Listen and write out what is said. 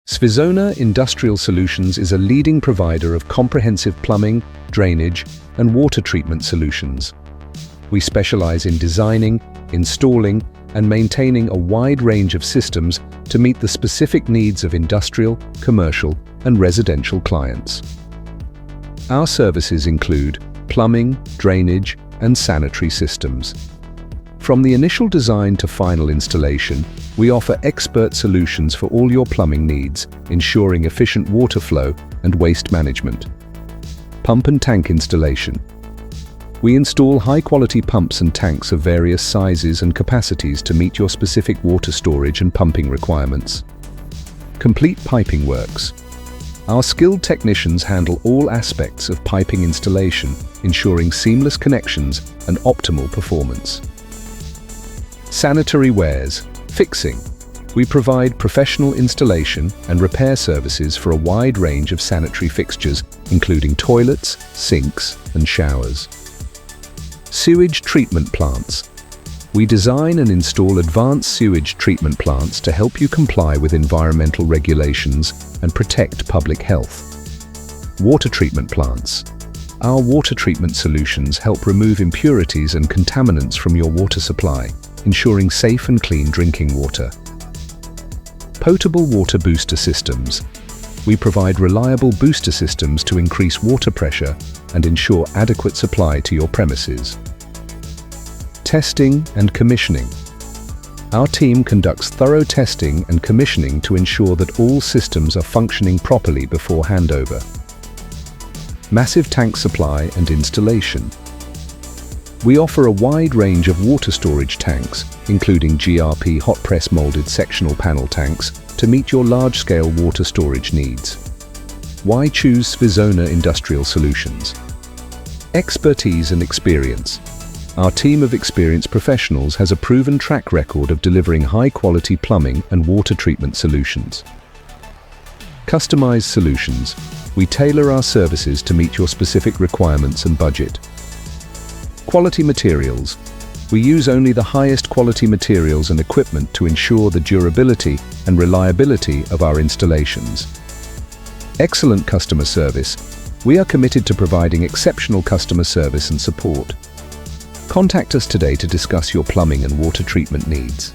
SVIZONA Industrial Solutions is a leading provider of comprehensive plumbing, drainage, and water treatment solutions. We specialize in designing, installing, and maintaining a wide range of systems to meet the specific needs of industrial, commercial, and residential clients. Our services include plumbing, drainage, and sanitary systems. From the initial design to final installation, we offer expert solutions for all your plumbing needs, ensuring efficient water flow and waste management. Pump and tank installation. We install high-quality pumps and tanks of various sizes and capacities to meet your specific water storage and pumping requirements. Complete piping works. Our skilled technicians handle all aspects of piping installation, ensuring seamless connections and optimal performance. Sanitary wares. Fixing. We provide professional installation and repair services for a wide range of sanitary fixtures, including toilets, sinks, and showers. Sewage treatment plants. We design and install advanced sewage treatment plants to help you comply with environmental regulations and protect public health. Water treatment plants. Our water treatment solutions help remove impurities and contaminants from your water supply, ensuring safe and clean drinking water. Potable water booster systems. We provide reliable booster systems to increase water pressure and ensure adequate supply to your premises. Testing and commissioning. Our team conducts thorough testing and commissioning to ensure that all systems are functioning properly before handover. Massive tank supply and installation. We offer a wide range of water storage tanks, including GRP hot press molded sectional panel tanks, to meet your large-scale water storage needs. Why choose SVIZONA Industrial Solutions? Expertise and experience. Our team of experienced professionals has a proven track record of delivering high-quality plumbing and water treatment solutions. Customized solutions. We tailor our services to meet your specific requirements and budget. Quality materials. We use only the highest quality materials and equipment to ensure the durability and reliability of our installations. Excellent customer service. We are committed to providing exceptional customer service and support. Contact us today to discuss your plumbing and water treatment needs.